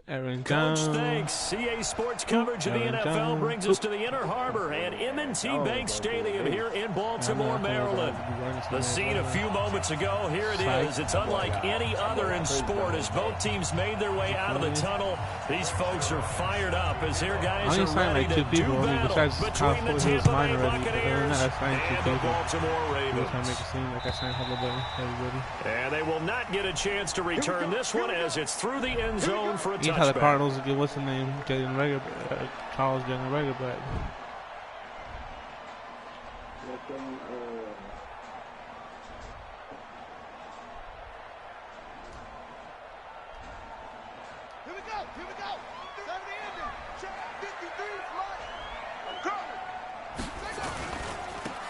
Aaron Coach, Jones. thanks. CA Sports coverage of the NFL brings us to the Inner Harbor at M&T Bank Stadium here in Baltimore, Maryland. The scene a few moments ago, here it is. It's unlike any other in sport as both teams made their way out of the tunnel. These folks are fired up as their guys are ready to do battle between the Tampa Bay Buccaneers and the Baltimore Ravens. And they will not get a chance to return this one as it's through the end zone for a touchback. How the Cardinals get what's the name? Getting regular, Charles getting regular back. Here we go.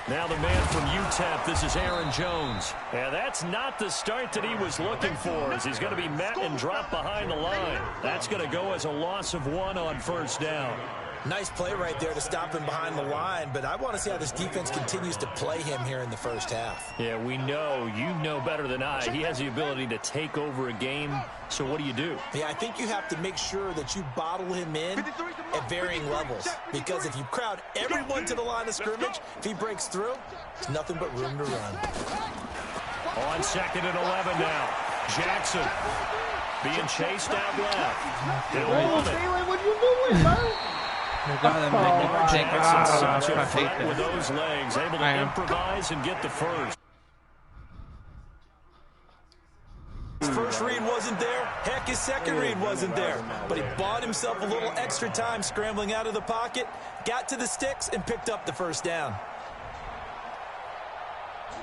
Now the man from UTEP, this is Aaron Jones. And that's not the start that he was looking for, as he's going to be met and dropped behind the line. That's going to go as a loss of 1 on first down. Nice play right there to stop him behind the line, but I want to see how this defense continues to play him here in the first half. Yeah, we know, you know better than I, he has the ability to take over a game, so what do you do? Yeah, I think you have to make sure that you bottle him in at varying levels, because if you crowd everyone to the line of scrimmage, if he breaks through, there's nothing but room to run. On 2nd and 11 now, Jackson being chased out left. They'll love it. What you doing, man? Such a threat with those legs, able to improvise and get the first. His first read wasn't there. Heck, his second read wasn't there. But he bought himself a little extra time scrambling out of the pocket, got to the sticks, and picked up the first down.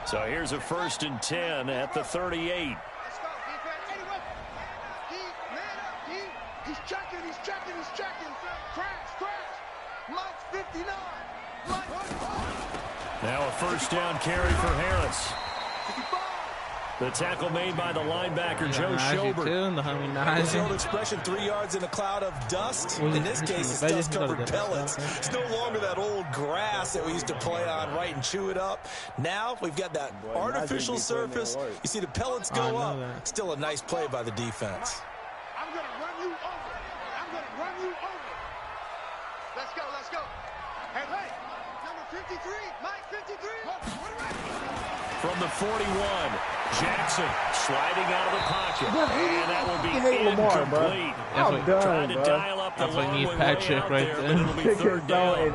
So here's a 1st and 10 at the 38. He's checking. Crash. Mike's 59. Now a 1st down carry for Harris. The tackle made by the linebacker, Joe Schobert. It's the old expression, 3 yards in a cloud of dust. In this case, it's dust-covered pellets. It's no longer that old grass that we used to play on, right, and chew it up. Now we've got that artificial surface. You see the pellets go up. Still a nice play by the defense. I'm going to run you over. Let's go. Hey, number 53, Mike 53. From the 41, Jackson sliding out of the pocket. And that will be incomplete. Trying to dial up the long way out there, but it'll be 3rd down.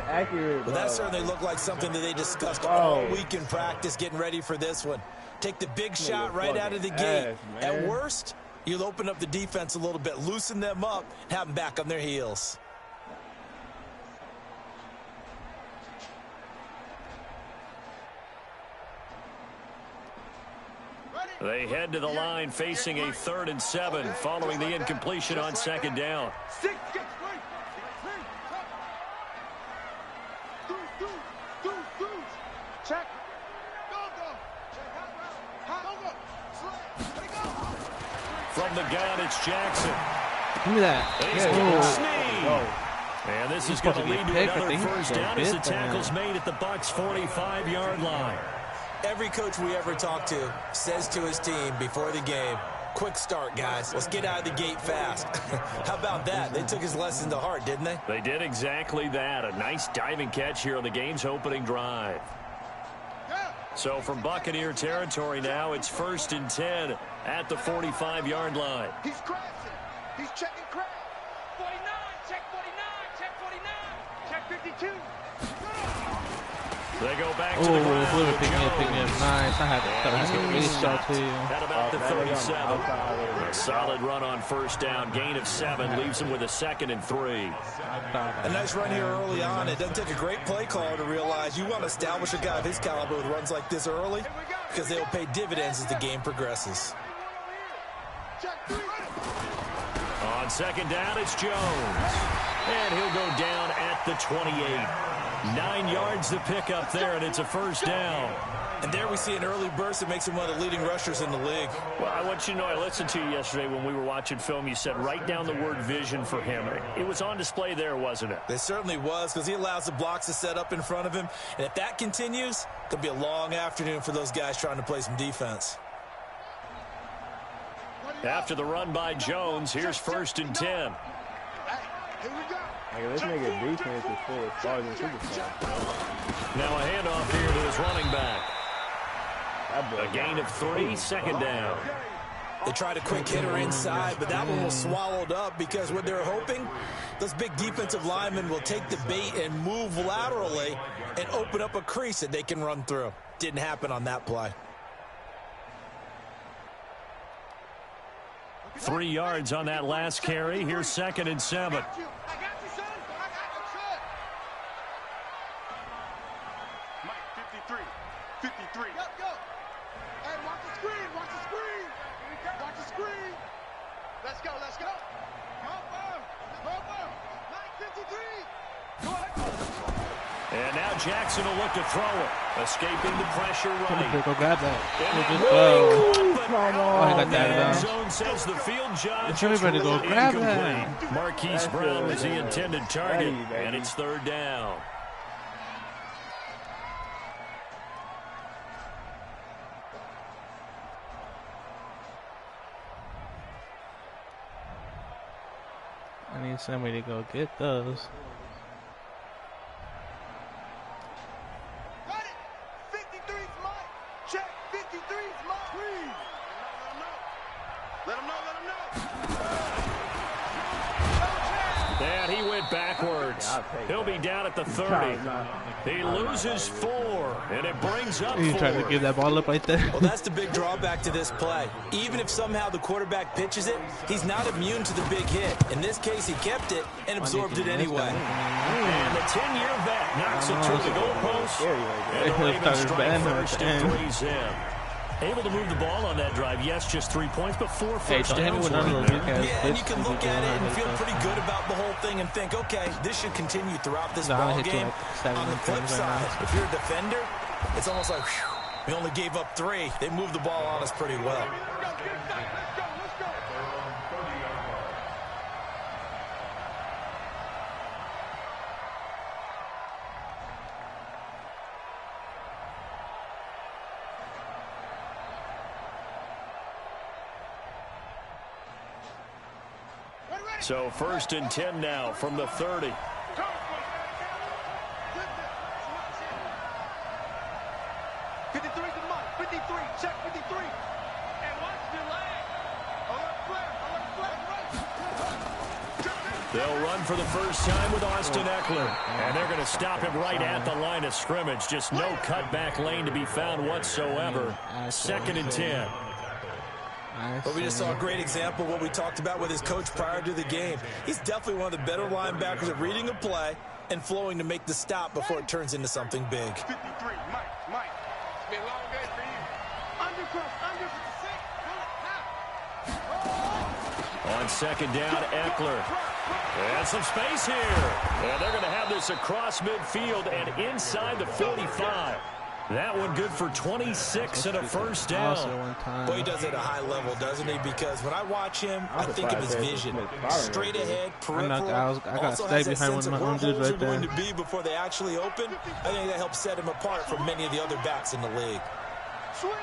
Well, that certainly looked like something that they discussed all week in practice, getting ready for this one. Take the big shot right out of the gate. At worst, you'll open up the defense a little bit, loosen them up, have them back on their heels. They head to the line facing a 3rd and 7 following the incompletion on 2nd down. From the gun, it's Jackson. Give me that. And this is going to lead to another 1st down as the tackle's made at the Bucs' 45-yard line. Every coach we ever talk to says to his team before the game, quick start, guys. Let's get out of the gate fast. How about that? They took his lesson to heart, didn't they? They did exactly that. A nice diving catch here on the game's opening drive. So from Buccaneer territory now, it's 1st and 10 at the 45-yard line. He's crashing. He's checking crash. 49, check 52. They go back to the ground. Pick me up. Nice. I had to really start to you. At about the 37. A solid run on 1st down. Gain of 7 leaves them with a 2nd and 3. A nice run here early on. It doesn't take a great play caller to realize you want to establish a guy of his caliber with runs like this early, because they'll pay dividends as the game progresses. On 2nd down, it's Jones. And he'll go down at the 28. 9 yards to pick up there, and it's a 1st down. And there we see an early burst that makes him one of the leading rushers in the league. Well, I want you to know, I listened to you yesterday when we were watching film. You said write down the word vision for him. It was on display there, wasn't it? It certainly was, because he allows the blocks to set up in front of him. And if that continues, it'll be a long afternoon for those guys trying to play some defense. After the run by Jones, here's 1st and 10. Hey, here we go. Like, this nigga defense is full of stars and superstars. Now a handoff here to his running back. A gain of 3, 2nd down. They tried a quick hitter inside, but that one was swallowed up because what they're hoping, those big defensive linemen will take the bait and move laterally and open up a crease that they can run through. Didn't happen on that play. 3 yards on that last carry. Here's 2nd and 7. I got you, son. I got you, son. Mike, 53. 53. Go. Hey, watch the screen. Watch the screen. Watch the screen. Let's go. Mike, 53. Go ahead. And now Jackson will look to throw it. Escaping the pressure running. Go grab that. Just go. Oh, he got that zone says the field judge. Everybody go grab that. Marquise Brown was the intended target, and it's 3rd down. I need somebody to go get those. Got it. 53's Mike. Check. 53's Mike. Please. Let him know. And he went backwards. He'll be down at the 30. He loses 4, and it brings up 4. He tried to give that ball up right there. Well, that's the big drawback to this play. Even if somehow the quarterback pitches it, he's not immune to the big hit. In this case, he kept it and absorbed it anyway. And the 10-year vet knocks it through the goalpost. And the Ravens strike first and 3's in. Able to move the ball on that drive. Yes, just 3 points, but 4 first downs. Yeah, and you can look at it and feel pretty good about the whole thing and think, okay, this should continue throughout this ball game. On the flip side, if you're a defender, it's almost like, whew, we only gave up 3. They moved the ball on us pretty well. So 1st and 10 now from the 30. 53 to Mike. 53. Check 53. And watch the leg. They'll run for the first time with Austin Eckler. And they're going to stop him right at the line of scrimmage. Just no cutback lane to be found whatsoever. 2nd and 10. But we just saw a great example of what we talked about with his coach prior to the game. He's definitely one of the better linebackers at reading a play and flowing to make the stop before it turns into something big. 53, Mike. It's been a long day for you. Under 6. On 2nd down, Eckler. And some space here. And they're going to have this across midfield and inside the 45. That one good for 26 and a first down. Boy, he does it at a high level, doesn't he? Because when I watch him, I think of his vision. Straight ahead, peripheral. I got to stay behind one of my own dudes right there. Going to be before they actually open. I think that helps set him apart from many of the other backs in the league. Switch.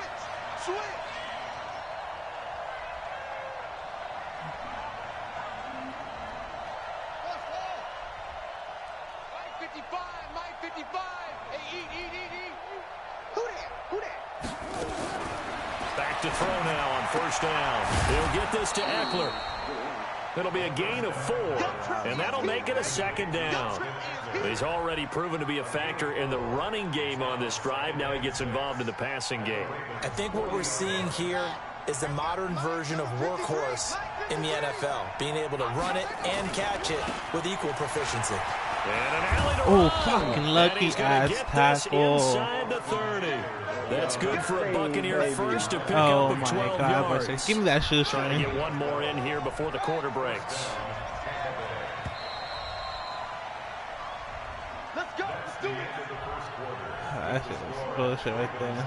Mike 55. Hey, eat. Who that? Back to throw now on 1st down. He'll get this to Eckler. It'll be a gain of 4, and that'll make it a 2nd down. He's already proven to be a factor in the running game on this drive. Now he gets involved in the passing game. I think what we're seeing here is the modern version of workhorse in the NFL, being able to run it and catch it with equal proficiency. And an alley to oh, fucking lucky ass tackle. Inside the 30. That's good for a Buccaneer first to pick up of 12 yards. Give me that shoestring. Trying to get one more in here before the quarter breaks. Let's go. Let's do it. That shit is bullshit right there.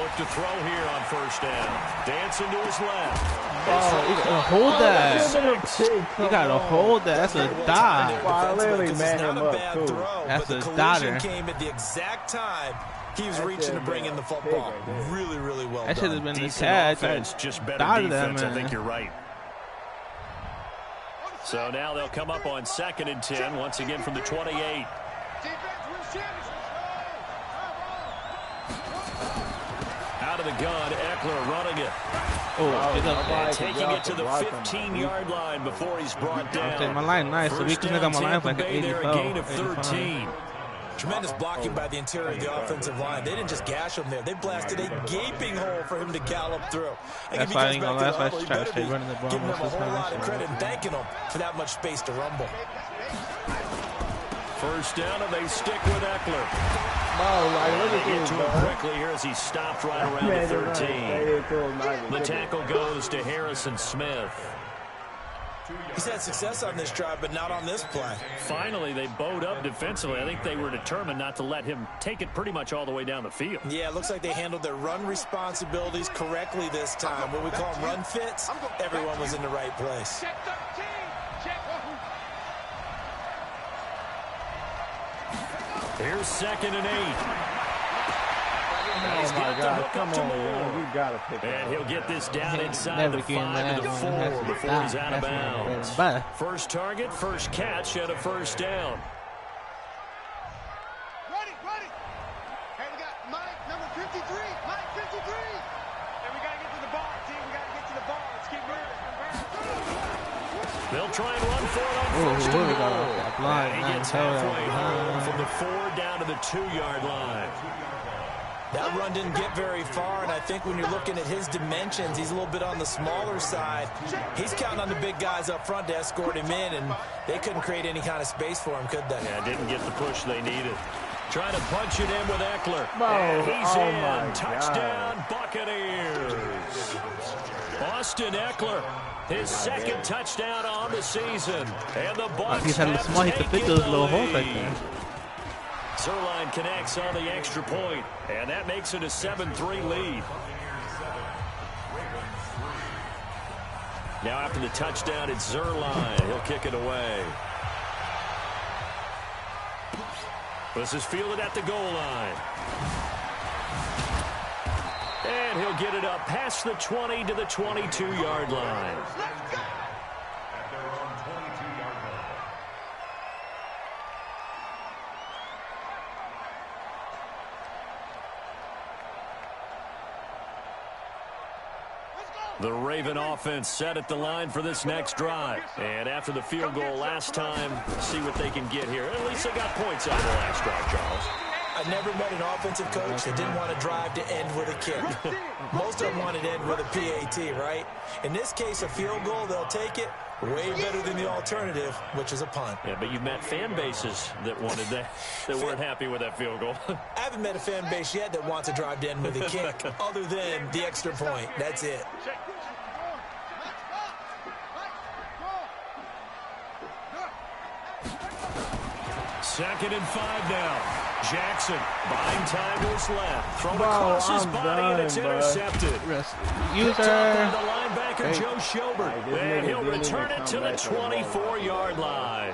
look to throw here on first down. Dancing to his left. Oh, you gotta hold that. You gotta hold that. That's a dive. Wow, I literally manned him up, too. That's but a the dodger. collision came at the exact time he was reaching to bring in the football. Really, really well That should have done. been the Decent catch. offense, just better Dodged that, defense. I man. think you're right. So now they'll come up on 2nd and 10, once again from the 28. Out of the gun, Eckler running it. And taking it to the 15-yard line before he's brought down. My line nice. So we can got my line like an 85. A gain of 13. Tremendous blocking by the interior of the offensive line. They didn't just gash him there. They blasted a gaping hole for him to gallop through. That's why I ain't gonna lie. That's why I try to stay running the ball. Giving him a whole lot of credit and thanking him for that much space to rumble. First down, and they stick with Eckler. Look Get at to him quickly here as he stopped right around the 13. The tackle goes to Harrison Smith. He's had success on this drive, but not on this play. Finally, they bowed up defensively. I think they were determined not to let him take it pretty much all the way down the field. Yeah, it looks like they handled their run responsibilities correctly this time. What we call them run fits, everyone was in the right place. Here's 2nd and 8. Oh my God, come on, man. You gotta pick it And up. he'll get this down inside Never the getting 5 to the that 4 one. before he's out of bounds. Bye. First target, first catch, and a first down. Ready. Hey, we got Mike, number 53. Mike, 53. And we got to get to the bar, team. We got to get to the bar. Let's keep moving. They'll try and run for it on first Ooh, and we got goal. that blind. He Man, gets tell halfway that. home from the 4 down to the 2-yard line. That run didn't get very far, and I think when you're looking at his dimensions, he's a little bit on the smaller side. He's counting on the big guys up front to escort him in, and they couldn't create any kind of space for him, could they? Yeah, didn't get the push they needed. Trying to punch it in with Eckler. Oh, And he's oh in. my Touchdown, Buccaneers. Austin Eckler, his 2nd touchdown on the season. And the Bucs He's having have small. He could fit those little holes right taken the there. lead. Zerline connects on the extra point, and that makes it a 7-3 lead. Now after the touchdown, it's Zerline. He'll kick it away. This is fielded at the goal line. And he'll get it up past the 20 to the 22-yard line. The Raven offense set at the line for this next drive. And after the field goal last time, see what they can get here. At least they got points out of the last drive, Charles. I never met an offensive coach that didn't want to drive to end with a kick. Most of them wanted to end with a PAT, right? In this case, a field goal, they'll take it. Way better than the alternative, which is a punt. Yeah, but you've met fan bases that wanted that weren't happy with that field goal. I haven't met a fan base yet that wants to drive to end with a kick other than the extra point. That's it. Second and 5 now. Jackson buying time to his left. Thrown across his body, and it's intercepted. User. The linebacker, Joe Schobert. And he'll return it to the 24-yard line.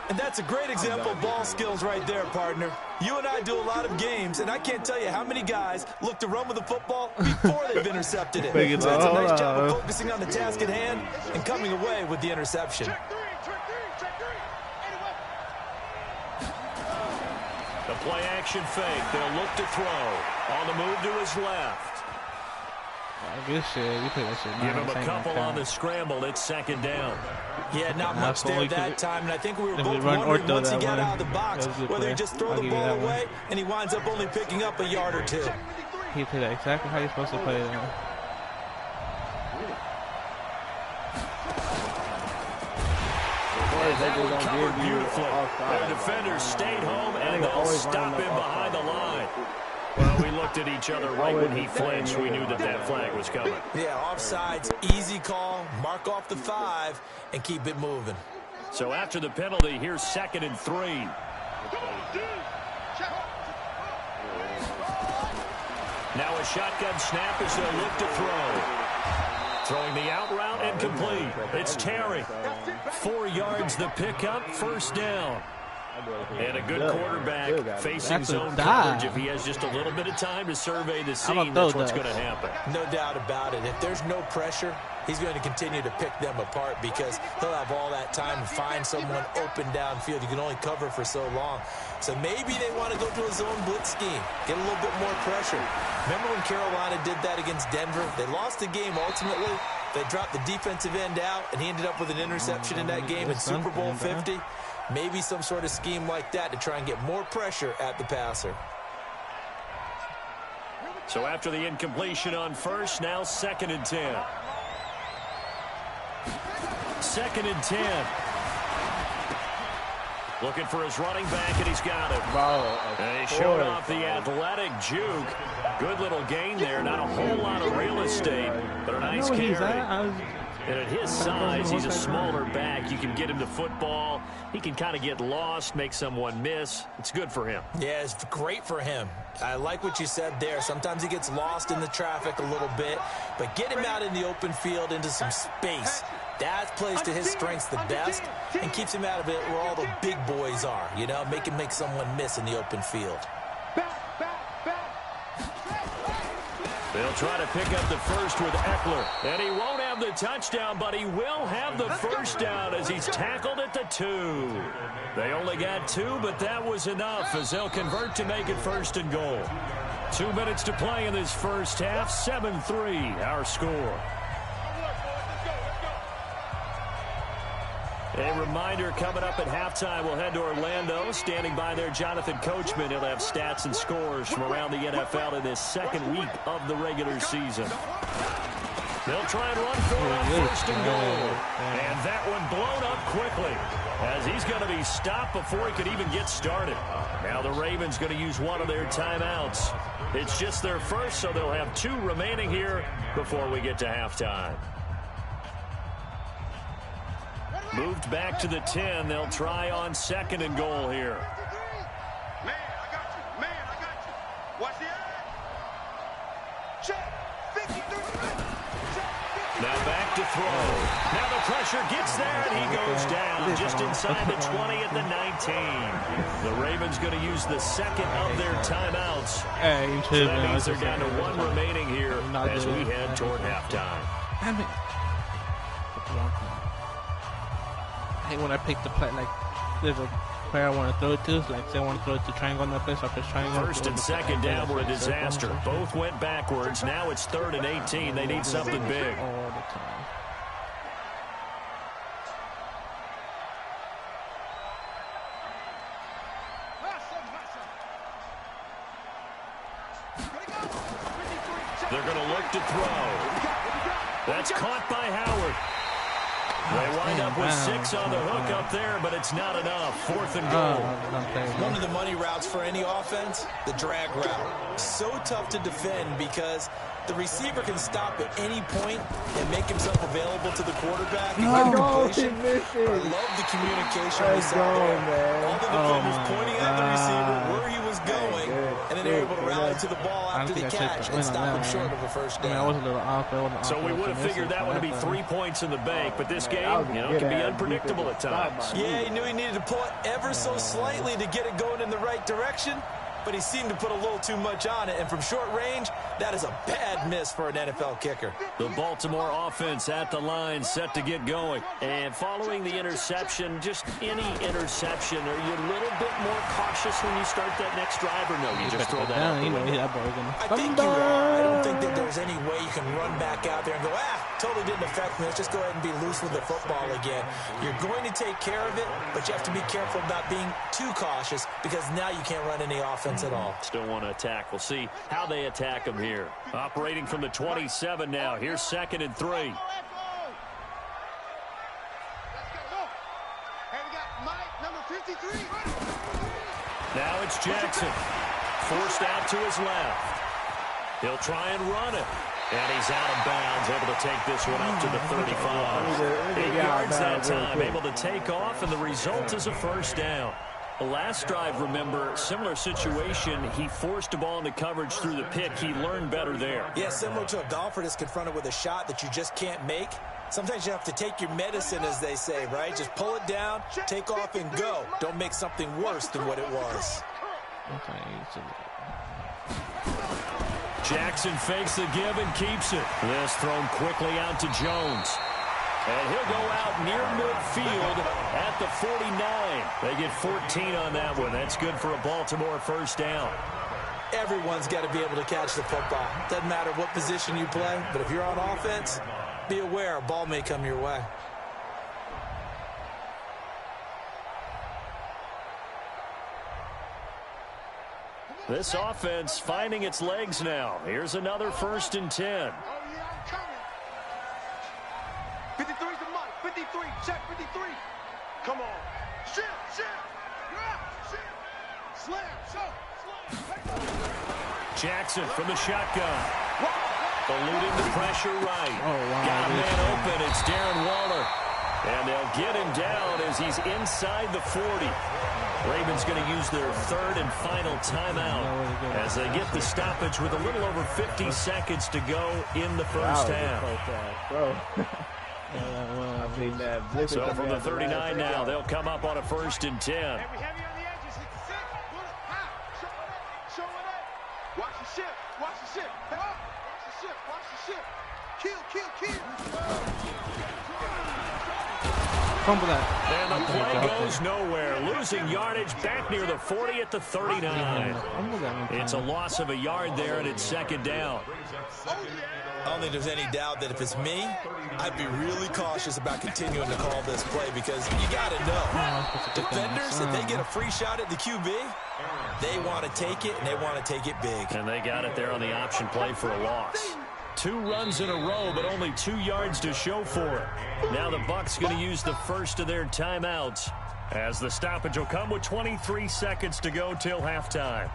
And that's a great example of ball skills right there, partner. You and I do a lot of games, and I can't tell you how many guys look to run with the football before they've intercepted it. So that's a nice job of focusing on the task at hand and coming away with the interception. The play-action fake. They'll look to throw. On the move to his left. Good shit. You play that shit. Give him a couple on the scramble. It's 2nd down. Yeah, not much there that time, and I think we were both run wondering ortho once he that got one. out of the box That was a good whether he play. just throw I'll the give you ball that one. away and he winds up only picking up a yard or two. He played that exactly how you're supposed to play it. That one covered beautifully. The defenders stayed home, and they'll stop him behind the line. Well, we looked at each other right when he flinched. We knew that that flag was coming. Yeah, offsides, easy call, mark off the 5, and keep it moving. So after the penalty, here's 2nd and 3. Now a shotgun snap as they'll look to throw. Throwing the out route and complete. It's Terry. 4 yards the pickup, first down. And a good quarterback facing zone coverage. If he has just a little bit of time to survey the scene, that's what's going to happen. No doubt about it. If there's no pressure, he's going to continue to pick them apart because he'll have all that time to find someone open downfield. You can only cover for so long. So maybe they want to go to a zone blitz scheme, get a little bit more pressure. Remember when Carolina did that against Denver? They lost the game ultimately. They dropped the defensive end out, and he ended up with an interception in that game in Super Bowl 50. Maybe some sort of scheme like that to try and get more pressure at the passer. So after the incompletion on first, now 2nd and 10. 2nd and 10. Looking for his running back, and he's got it. And he showed off the athletic juke. Good little gain there. Not a whole lot of real estate, but a nice carry. And at his size, he's a smaller back. You can get him to football. He can kind of get lost, make someone miss. It's good for him. Yeah, it's great for him. I like what you said there. Sometimes he gets lost in the traffic a little bit, but get him out in the open field into some space. That plays to his strengths the best and keeps him out of it where all the big boys are. You know, make him make someone miss in the open field. They'll try to pick up the first with Eckler. And he won't have the touchdown, but he will have the first down as he's tackled at the 2. They only got 2, but that was enough as they'll convert to make it 1st and goal. 2 minutes to play in this first half. 7-3 our score. A reminder, coming up at halftime, we'll head to Orlando. Standing by there, Jonathan Coachman. He'll have stats and scores from around the NFL in this 2nd week of the regular season. They'll try and run for it on 1st and goal. And that one blown up quickly as he's going to be stopped before he could even get started. Now the Ravens going to use one of their timeouts. It's just their first, so they'll have 2 remaining here before we get to halftime. Moved back to the 10. They'll try on 2nd and goal here. Man, I got you. Man, I got you. Watch the eye. Check. 53. Now back to throw. Now the pressure gets there, and he goes down just inside the 20 at the 19. The Ravens going to use the 2nd of their timeouts. So that means they're down to 1 remaining here as we head toward halftime. When I pick the play, like there's a player I want to throw it to, like say I want to throw it to triangle on that place, I'll press triangle. 1st and 2nd down were a disaster. Both went backwards. Now it's 3rd and 18. They need something big. All the time. They're going to look to throw. That's caught by Howard. They wind up with 6 on the hook up there, but it's not enough. 4th and goal. One of the money routes for any offense, the drag route. So tough to defend because the receiver can stop at any point and make himself available to the quarterback. I love the communication we saw there. All the defenders pointing at the receiver where he was going, and then they were able to rally to the ball after the catch and stop him short of a first down. I was a little off. So we would have figured that would be 3 points in the bank, but this game, you know, can be unpredictable at times. Yeah, he knew he needed to pull it ever so slightly to get it going in the right direction, but he seemed to put a little too much on it, and from short range, that is a bad miss for an NFL kicker. The Baltimore offense at the line, set to get going. And following the interception, just any interception, are you a little bit more cautious when you start that next drive, or no, you just throw that out the window? I think you are. I don't think that there's any way you can run back out there and go, totally didn't affect me. Let's just go ahead and be loose with the football again. You're going to take care of it, but you have to be careful about being too cautious because now you can't run any offense at all. Still want to attack. We'll see how they attack them here. Operating from the 27 now. Here's 2nd and 3. Hey, we got Mike, number 53. Now it's Jackson. Forced out to his left. He'll try and run it. And he's out of bounds, able to take this one up to the 35. 8 yards that time, able to take off, and the result is a first down. The last drive, remember, similar situation. He forced a ball into coverage through the pick. He learned better there. Yeah, similar to a golfer that's confronted with a shot that you just can't make. Sometimes you have to take your medicine, as they say, right? Just pull it down, take off, and go. Don't make something worse than what it was. Jackson fakes the give and keeps it. This thrown quickly out to Jones. And he'll go out near midfield at the 49. They get 14 on that one. That's good for a Baltimore first down. Everyone's got to be able to catch the football. Doesn't matter what position you play, but if you're on offense, be aware a ball may come your way. This offense finding its legs now. Here's another 1st and 10. Oh, yeah, I'm coming. 53's the mark. 53. Check 53. Come on. Shit. Yeah, shit. Slam. Jackson from the shotgun. Eluding the pressure right. Oh, wow. Got a man open. It's Darren Waller. And they'll get him down as he's inside the 40. Ravens going to use their 3rd and final timeout as they get the stoppage with a little over 50 seconds to go in the first half. So from the 39 now, they'll come up on a 1st and 10. Heavy on the edges. It's sick. Show it up. Watch the ship. Watch the ship. Watch the ship. Kill. Fumble that. And the play goes nowhere. Losing yardage back near the 40 at the 39. It's a loss of a yard there, and it's 2nd down. I don't think there's any doubt that if it's me, I'd be really cautious about continuing to call this play because you got to know. Defenders, if they get a free shot at the QB, they want to take it, and they want to take it big. And they got it there on the option play for a loss. 2 runs in a row, but only 2 yards to show for it. Now the Bucs going to use the first of their timeouts as the stoppage will come with 23 seconds to go till halftime.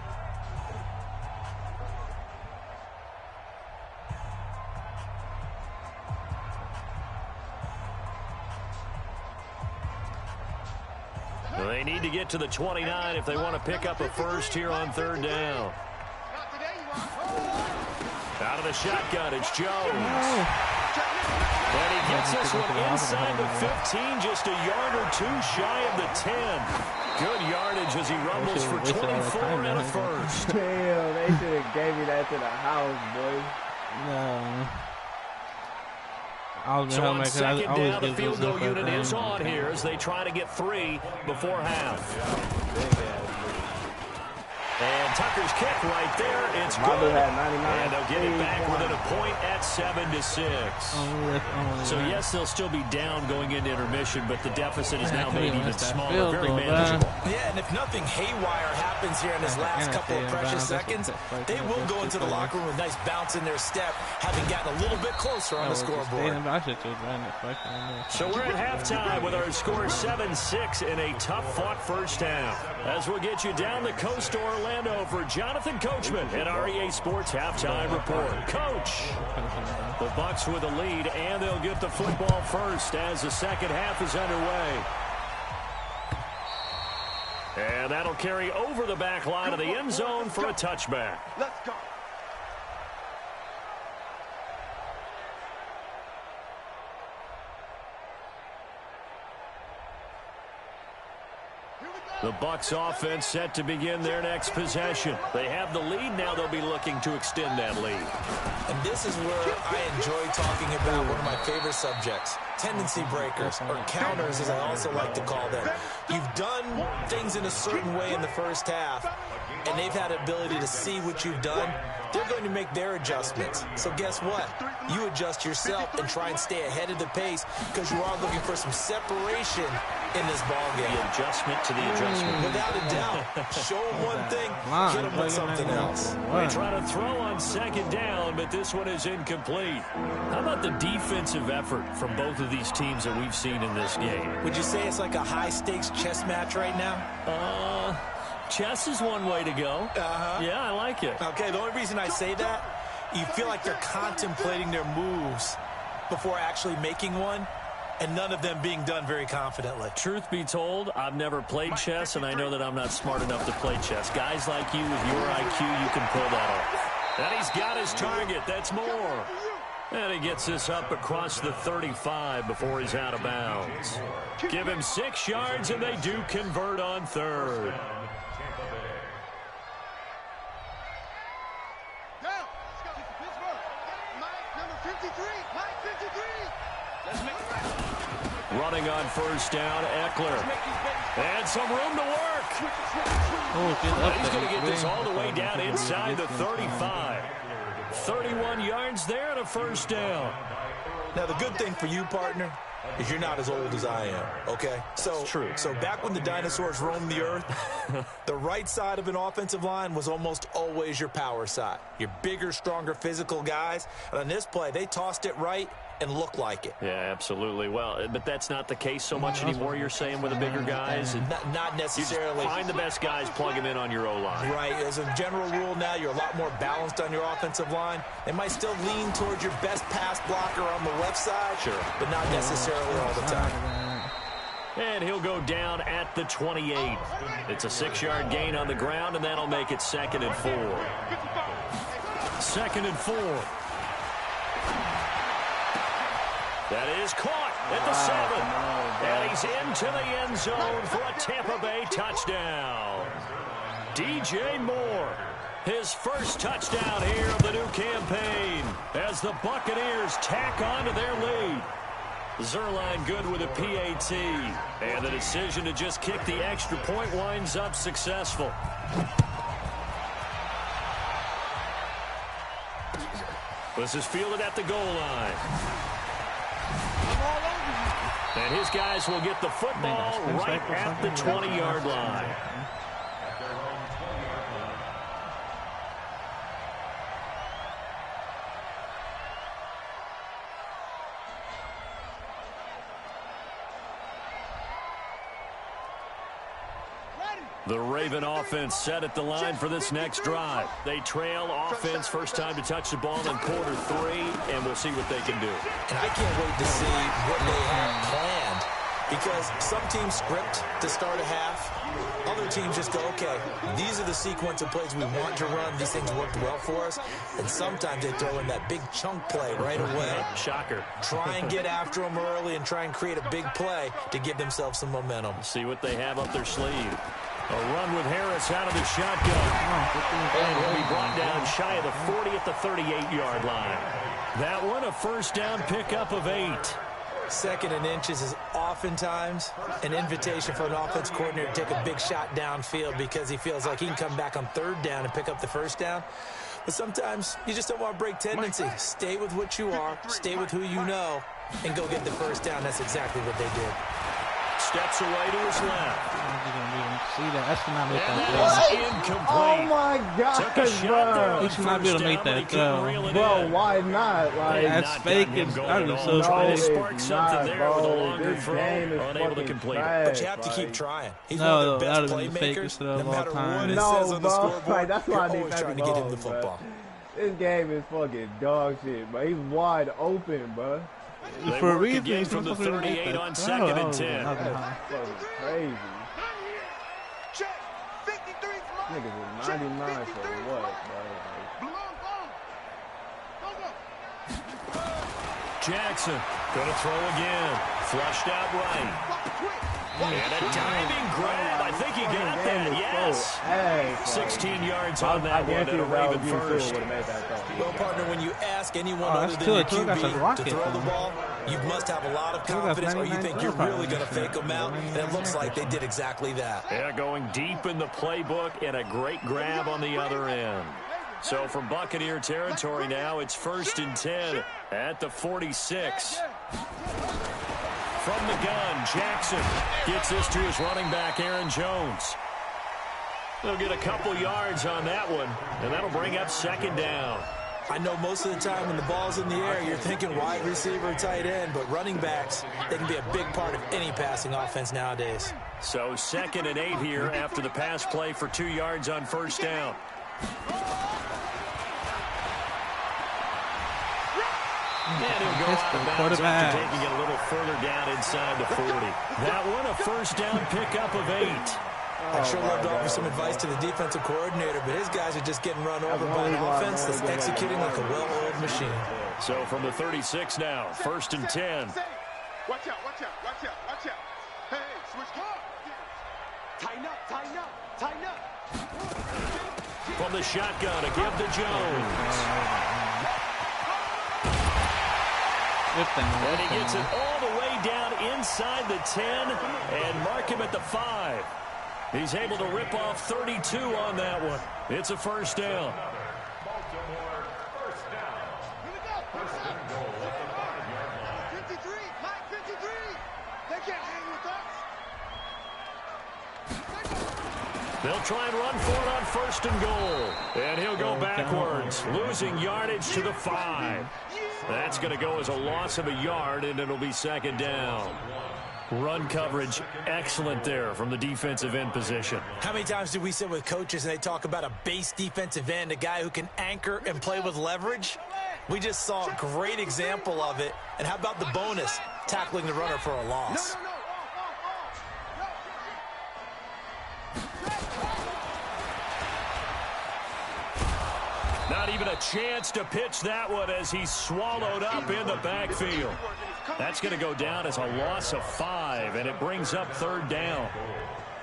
They need to get to the 29 if they want to pick up a first here on 3rd down. Out of the shotgun, it's Jones. And he gets this one inside the 15, just a yard or 2 shy of the 10. Good yardage as he rumbles for 24 and a first. Damn, they should have gave me that to the house, boy. No. So on 2nd down, the field goal unit is on here as they try to get 3 before half. And Tucker's kick right there. It's good. And they'll get it back within a point at 7-6. So, yes, they'll still be down going into intermission, but the deficit is now made even smaller. Very manageable. Yeah, and if nothing haywire happens here in this last couple of precious seconds, they will go into the locker room with a nice bounce in their step, having gotten a little bit closer on the scoreboard. So we're at halftime with our score 7-6 in a tough-fought first half. As we'll get you down the coast to Orlando for Jonathan Coachman at REA Sports Halftime Report. Coach, the Bucs with a lead, and they'll get the football first as the second half is underway. And that'll carry over the back line of the end zone for a touchback. Let's go. The Bucs offense set to begin their next possession. They have the lead. Now they'll be looking to extend that lead. And this is where I enjoy talking about one of my favorite subjects, tendency breakers, or counters as I also like to call them. You've done things in a certain way in the first half, and they've had the ability to see what you've done. They're going to make their adjustments. So guess what? You adjust yourself and try and stay ahead of the pace because you are looking for some separation in this ball game. The adjustment to the adjustment. Without a doubt. Show them one thing, hit them with something else. They try to throw on second down, but this one is incomplete. How about the defensive effort from both of these teams that we've seen in this game? Would you say it's like a high-stakes chess match right now? Chess is one way to go. Yeah, I like it. Okay, the only reason I say that, you feel like they're contemplating their moves before actually making one. and none of them being done very confidently. Truth be told, I've never played chess, and I know that I'm not smart enough to play chess. Guys like you with your IQ, you can pull that off. And he's got his target. That's more. And he gets this up across the 35 before he's out of bounds. Give him 6 yards, and they do convert on third. Running on first down, Eckler. And some room to work. He's going to get this all the way down inside the 35. 31 yards there and a first down. Now, the good thing for you, partner, is you're not as old as I am, okay? So, true. So back when the dinosaurs roamed the earth, the right side of an offensive line was almost always your power side. Your bigger, stronger, physical guys. And on this play, they tossed it right and looked like it. Yeah, absolutely. Well, but that's not the case so much anymore, you're saying, with the bigger guys? And not necessarily. You just find the best guys, plug them in on your O-line. Right. As a general rule now, you're a lot more balanced on your offensive line. They might still lean towards your best pass blocker on the left side, sure, but not necessarily all the time. And he'll go down at the 28. It's a 6-yard gain on the ground, and that'll make it 2nd and 4. 2nd and 4. That is caught at the 7. And he's into the end zone for a Tampa Bay touchdown. DJ Moore, his first touchdown here of the new campaign as the Buccaneers tack on to their lead. Zerline good with a PAT. And the decision to just kick the extra point winds up successful. This is fielded at the goal line. And his guys will get the football right at the 20-yard line. The Raven offense set at the line for this next drive. They trail offense, first time to touch the ball in quarter 3, and we'll see what they can do. And I can't wait to see what they have planned, because some teams script to start a half. Other teams just go, okay, these are the sequence of plays we want to run. These things worked well for us. And sometimes they throw in that big chunk play right away. Shocker. Try and get after them early and try and create a big play to give themselves some momentum. See what they have up their sleeve. A run with Harris out of the shotgun. And he'll be brought down shy of the 40 at the 38-yard line. That one, a first down pickup of 8. 2nd and inches is oftentimes an invitation for an offense coordinator to take a big shot downfield because he feels like he can come back on 3rd down and pick up the first down. But sometimes you just don't want to break tendency. Stay with what you are, stay with who you know, and go get the first down. That's exactly what they did. Steps away to his left. See that? That's not make that that is incomplete. Oh my God, bro! He should not be able to make that throw. Bro, why not? Like, that's fake. That is so fake. fake. Spark something there with a longer throw, unable to complete it. But you have to keep trying. He's one of the best playmakers. No matter what it says on the scoreboard, that's why you're always trying to get him the football. This game is fucking dog shit, bro. He's wide open, bro. They work again from the 38 on 2nd and 10. That's fucking crazy. Niggas is 99 for what, bro? Jackson gonna throw again. Flushed out right. And a diving grab. I think he got that. Yes. 16 yards on that one at a Raven first. Well, partner, when you ask anyone other than your QB to throw the ball, you must have a lot of confidence, or you think you're really going to fake them out, and it looks like they did exactly that. Yeah, going deep in the playbook and a great grab on the other end. So from Buccaneer territory now, it's 1st and 10 at the 46. From the gun, Jackson gets this to his running back, Aaron Jones. They'll get a couple yards on that one, and that'll bring up 2nd down. I know most of the time when the ball's in the air, you're thinking wide receiver, tight end, but running backs, they can be a big part of any passing offense nowadays. So 2nd and 8 here after the pass play for 2 yards on first down. And he'll go out of bounds after taking it a little further down inside the 40. That one, a first down pickup of 8. I'd sure love to offer some advice to the defensive coordinator, but his guys are just getting run over by an offense that's executing like a well-oiled machine. So from the 36 now, 1st and 10. Watch out, watch out, watch out, watch out. Hey, switch car. Tighten up, tighten up, tighten up. From the shotgun, a give to Jones. And he gets it all the way down inside the 10 and mark him at the 5. He's able to rip off 32 on that one. It's a first down. Baltimore, first down. Here we go. First and goal. 53, Mike 53. They can't hang with us. They'll try and run for it on 1st and goal. And he'll go backwards, losing yardage to the 5. That's going to go as a loss of a yard, and it'll be 2nd down. Run coverage, excellent there from the defensive end position. How many times do we sit with coaches and they talk about a base defensive end, a guy who can anchor and play with leverage? We just saw a great example of it. And how about the bonus, tackling the runner for a loss? Not even a chance to pitch that one as he's swallowed up in the backfield. That's going to go down as a loss of 5, and it brings up 3rd down.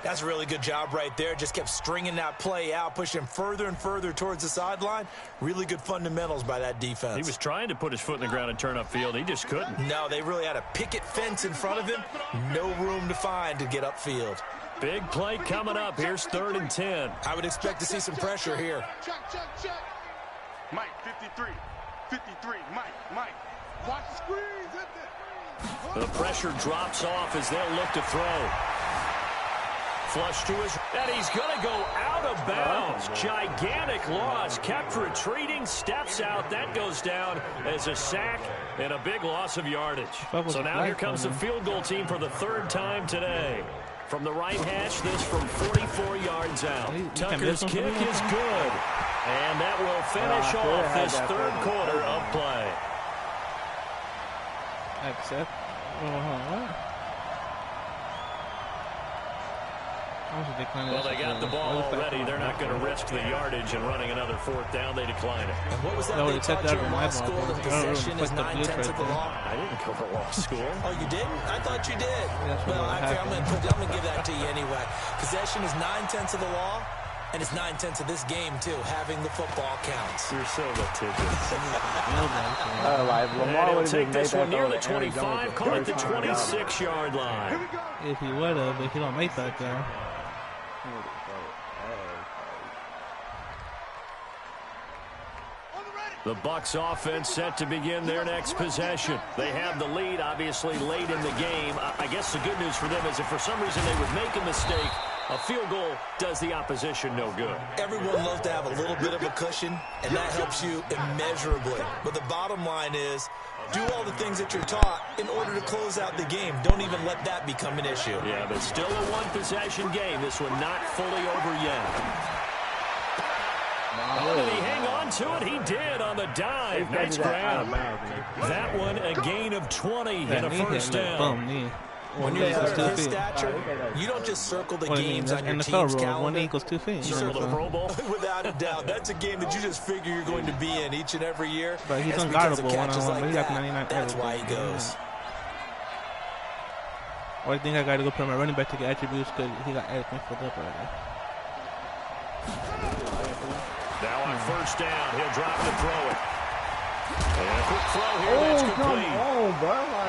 That's a really good job right there. Just kept stringing that play out, pushing further and further towards the sideline. Really good fundamentals by that defense. He was trying to put his foot in the ground and turn upfield. He just couldn't. No, they really had a picket fence in front of him. No room to find to get upfield. Big play coming up. Here's 3rd and 10. I would expect to see some pressure here. Check. Mike 53. 53. Mike. Watch the screens. The pressure drops off as they'll look to throw. Flush to his, and he's going to go out of bounds. Gigantic loss. Kept retreating, steps out. That goes down as a sack and a big loss of yardage. So now here comes the field goal team for the 3rd time today. From the right hash, this from 44 yards out. Tucker's kick is good. And that will finish off this 3rd quarter of play. Except, well, they got the ball already. They're not going to risk the yardage and running another 4th down. They decline it. And what was that they taught you in law school? That possession is 9/10 of the law? I didn't go to law school. Oh, you didn't? I thought you did. Well, I'm going to give that to you anyway. Possession is 9/10 of the law. And it's 9/10 of this game, too. Having the football counts. You're so litigious. Lamar would take this one near the 25, call it the 26-yard line. If he would have, if he don't make that there. The Bucs offense set to begin their next possession. They have the lead, obviously, late in the game. I guess the good news for them is if for some reason they would make a mistake, a field goal does the opposition no good. Everyone loves to have a little bit of a cushion, and that helps you immeasurably. But the bottom line is, do all the things that you're taught in order to close out the game. Don't even let that become an issue. Yeah, but still a one-possession game. This one not fully over yet. Oh, did he hang on to it? He did on the dive. Nice grab. That one a gain of 20 and a first down. When you're his stature, you don't just circle the games on your team's calendar. 1 equals 2 feet. Circle the Pro Bowl? Without a doubt. That's a game that you just figure you're going to be in each and every year. But he's unguardable one-on-one. Like that's why he goes. Or I think I got to go put my running back to get attributes because he got everything filled up already. Now on first down, he'll drop to throw it. And a quick throw here, that's complete.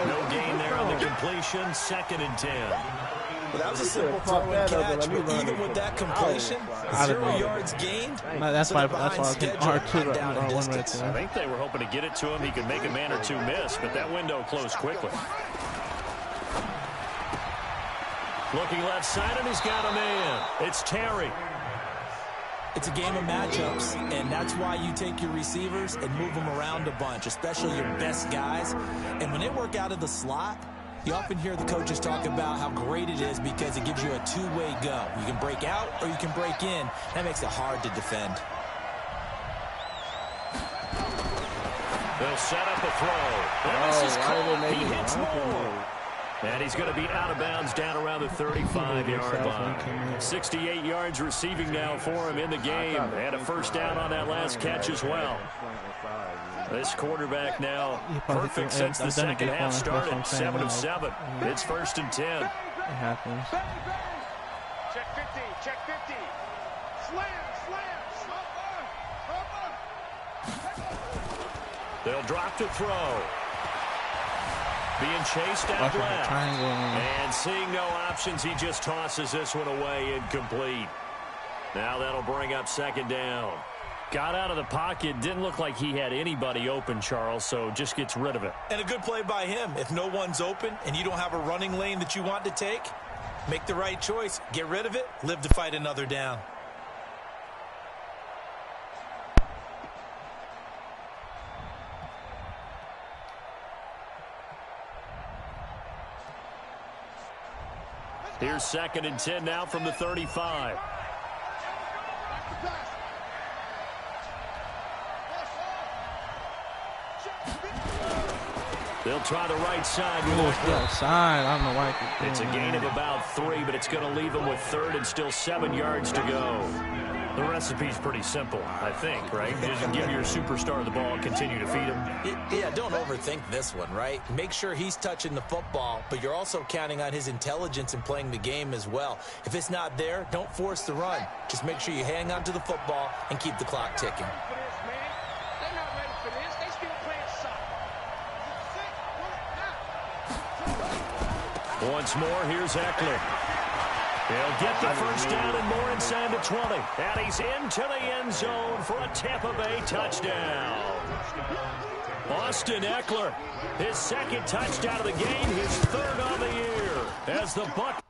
No gain there on the completion, 2nd and 10. Well, that was a simple throw and catch, but even with that completion, 0 yards gained. That's why I was getting R2 R1 right there. I think they were hoping to get it to him. He could make a man or two miss, but that window closed quickly. Looking left side, and he's got a man. It's Terry. It's a game of matchups, and that's why you take your receivers and move them around a bunch, especially your best guys. And when they work out of the slot, you often hear the coaches talk about how great it is because it gives you a two-way go. You can break out or you can break in. That makes it hard to defend. They'll set up a throw. And this is caught. He hits more. And he's going to be out of bounds down around the 35-yard line. 68 yards receiving now for him in the game. And a first down on that last catch as well. This quarterback now perfect since the second half started. 7 of 7. It's 1st and 10. It happens. Check 50. Check 50. Slam. They'll drop to throw. Being chased out left. And seeing no options, he just tosses this one away, incomplete. Now that'll bring up 2nd down. Got out of the pocket. Didn't look like he had anybody open, Charles, so just gets rid of it. And a good play by him. If no one's open and you don't have a running lane that you want to take, make the right choice. Get rid of it. Live to fight another down. Here's 2nd and 10 now from the 35. They'll try the right side. I don't know why. It's a gain of about 3, but it's going to leave them with 3rd and still 7 yards to go. The recipe's pretty simple, I think, right? Just give your superstar the ball and continue to feed him. Yeah, don't overthink this one, right? Make sure he's touching the football, but you're also counting on his intelligence in playing the game as well. If it's not there, don't force the run. Just make sure you hang on to the football and keep the clock ticking. They're not ready for this. They still playing soccer. Once more, here's Eckler. He'll get the first down and more inside the 20. And he's into the end zone for a Tampa Bay touchdown. Austin Eckler, his 2nd touchdown of the game, his 3rd on the year. As the Buck.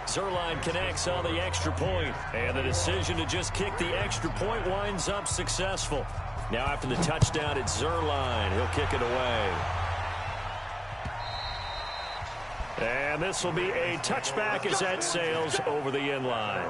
Zerline connects on the extra point. And the decision to just kick the extra point winds up successful. Now after the touchdown, it's Zerline. He'll kick it away. And this will be a touchback as that sails over the end line.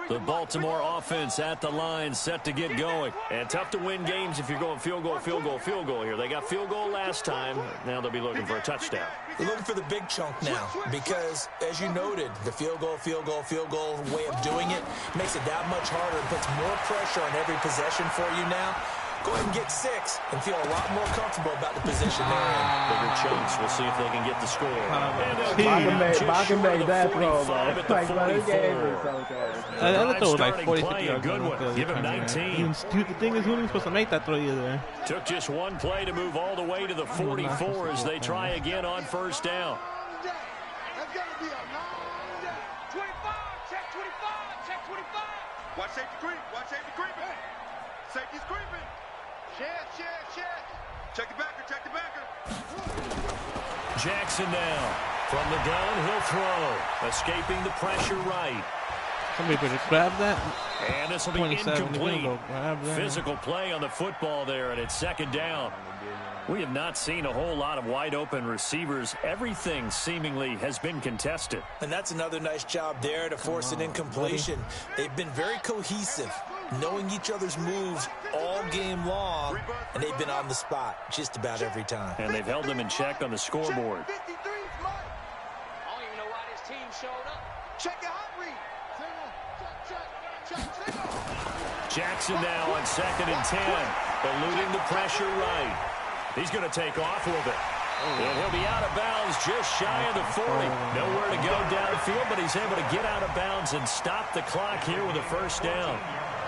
The Baltimore offense at the line, set to get going. And tough to win games if you're going field goal here. They got field goal last time. Now they'll be looking for a touchdown. They're looking for the big chunk now because, as you noted, the field goal way of doing it makes it that much harder and puts more pressure on every possession for you now. Go ahead and get 6 and feel a lot more comfortable about the position they're in. Bigger chunks. We'll see if they can get the score. Bakken made that throw, man. At the 44. That throw was like 40, 50 play, a yards. good one. Give him 19. The thing is, who was supposed to make that throw either? Took just one play to move all the way to the 44 as they try again on first down. That's got to be a long day. 25. Check 25. Check 25. Watch safety creep. Watch safety creeping. Safety's creeping. Check. Check the backer. Check the backer. Jackson now. From the gun, he'll throw. Escaping the pressure right. Somebody better grab that. And this will be incomplete. Physical play on the football there, and it's 2nd down. We have not seen a whole lot of wide open receivers. Everything seemingly has been contested. And that's another nice job there to force an incompletion. They've been very cohesive, knowing each other's moves all game long, and they've been on the spot just about every time. And they've held them in check on the scoreboard. 53's Mike. I don't even know why this team showed up. Check your hot read. Check. Jackson now on 2nd and 10, eluding the pressure right. He's going to take off with it. And he'll be out of bounds just shy of the 40. Nowhere to go downfield, but he's able to get out of bounds and stop the clock here with a first down.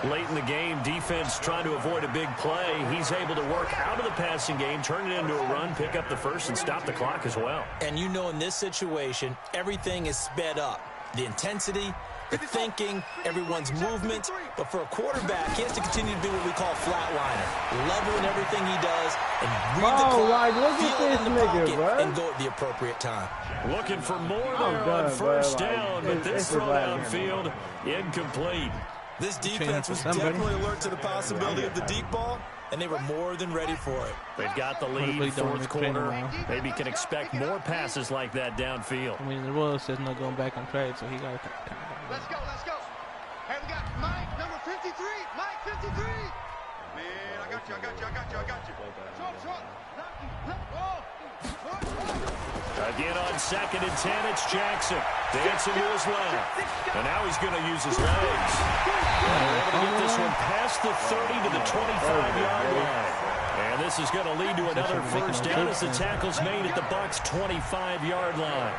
Late in the game, defense trying to avoid a big play. He's able to work out of the passing game, turn it into a run, pick up the first, and stop the clock as well. And you know in this situation, everything is sped up. The intensity, the thinking, everyone's movement. But for a quarterback, he has to continue to do what we call flatliner. Level in everything he does and read the clock, feel it in the pocket, and go at the appropriate time. Looking for more there on first down, but this throw downfield, incomplete. This defense was definitely alert to the possibility of the deep ball, and they were more than ready for it. They've got the lead, fourth quarter. Maybe can expect more passes like that downfield. I mean, the rule says no going back on trade, so he got to Let's go, let's go. Hey, we got Mike, number 53. Mike, 53. Man, I got you. Short. Again on 2nd and 10, it's Jackson. Dancing to his left. And now he's going to use his legs. Able to get this one past the 30 to the 25-yard line. And this is going to lead to another first down as the tackle's made at the Bucs' 25-yard line.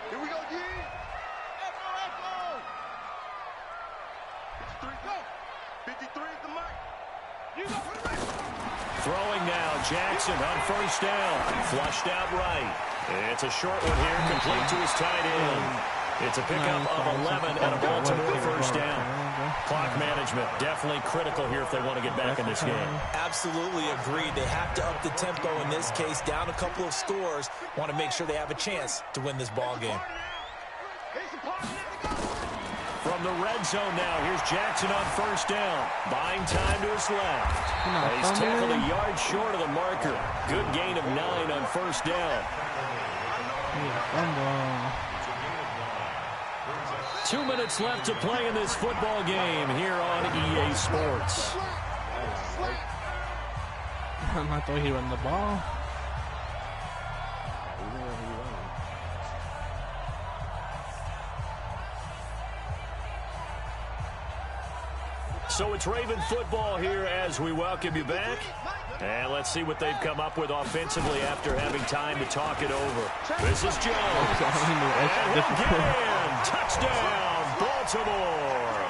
Here we go, G. Echo. 53 is the mic. You go. Throwing now, Jackson on first down. Flushed out right. It's a short one here, complete to his tight end. It's a pickup of 11 and a Baltimore first down. Clock management, definitely critical here if they want to get back in this game. Absolutely agreed. They have to up the tempo in this case, down a couple of scores. Want to make sure they have a chance to win this ball game. From the red zone now, here's Jackson on first down. Buying time to his left. He's tackled a yard short of the marker. Good gain of 9 on first down. 2 minutes left to play in this football game here on EA Sports. I thought he ran the ball. So it's Raven football here as we welcome you back. And let's see what they've come up with offensively after having time to talk it over. This is Jones. And again, touchdown, Baltimore.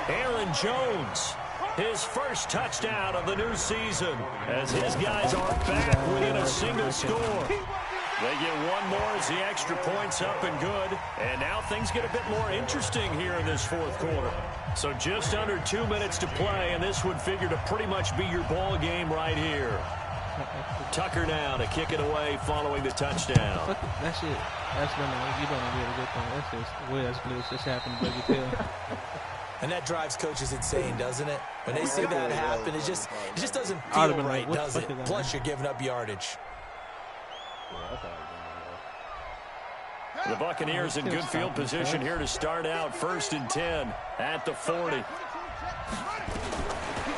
Aaron Jones, his first touchdown of the new season, as his guys are back within a single score. They get one more as the extra point's up and good. And now things get a bit more interesting here in this fourth quarter. So just under 2 minutes to play, and this would figure to pretty much be your ball game right here. Tucker now to kick it away following the touchdown. That shit, that's when you don't get a good thing. That's just weird. That's glitch. This happened to Baby Tail. And that drives coaches insane, doesn't it? When they see that happen, it just doesn't feel right, does it? Plus, you're giving up yardage. The Buccaneers in good field position here to start out 1st and 10 at the 40.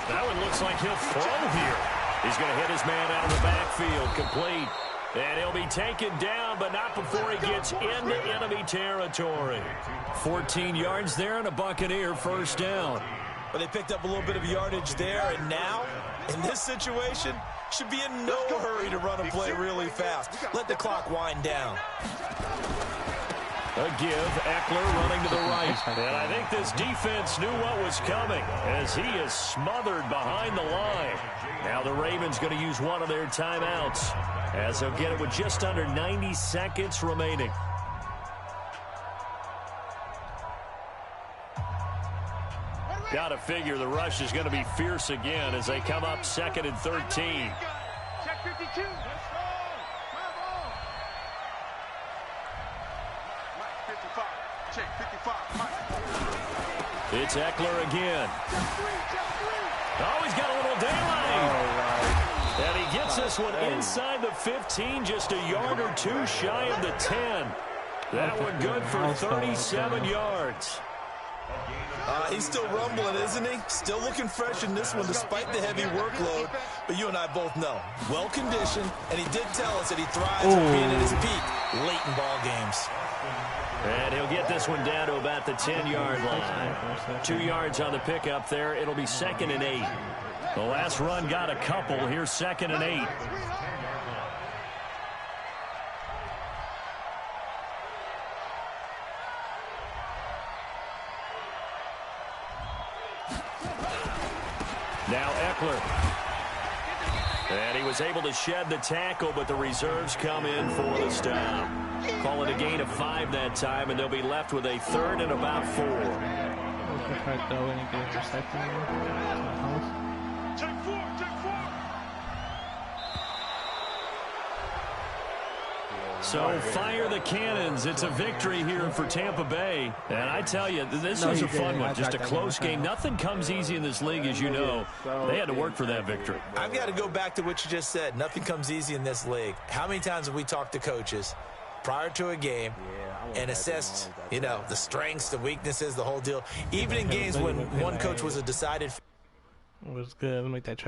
That one looks like he'll throw here. He's going to hit his man out of the backfield, complete. And he'll be taken down, but not before he gets into enemy territory. 14 yards there and a Buccaneer first down. But they picked up a little bit of yardage there, and now, in this situation, should be in no hurry to run and play really fast. Let the clock wind down. A give, Eckler running to the right. And I think this defense knew what was coming as he is smothered behind the line. Now the Ravens going to use one of their timeouts as they'll get it with just under 90 seconds remaining. Got to figure the rush is going to be fierce again as they come up 2nd and 13. Check 52. Check 55. It's Eckler again. Oh, he's got a little daylight. And he gets this one inside the 15, just a yard or two shy of the 10. That one good for 37 yards. He's still rumbling, isn't he? Still looking fresh in this one despite the heavy workload. But you and I both know, well-conditioned, and he did tell us that he thrives on being at his peak late in ball games. And he'll get this one down to about the 10-yard line. 2 yards on the pickup there. It'll be 2nd and 8. The last run got a couple. Here's 2nd and 8. Now Eckler. And he was able to shed the tackle, but the reserves come in for the stop. Call it a gain of 5 that time, and they'll be left with a 3rd and about 4. Check 4. So fire the cannons. It's a victory here for Tampa Bay. And I tell you, this was a fun one. Just a close game. Nothing comes easy in this league, as you know. They had to work for that victory. I've got to go back to what you just said. Nothing comes easy in this league. How many times have we talked to coaches prior to a game and assessed, you know, the strengths, the weaknesses, the whole deal? Even in games when one coach was a decided. It was good. Let me make that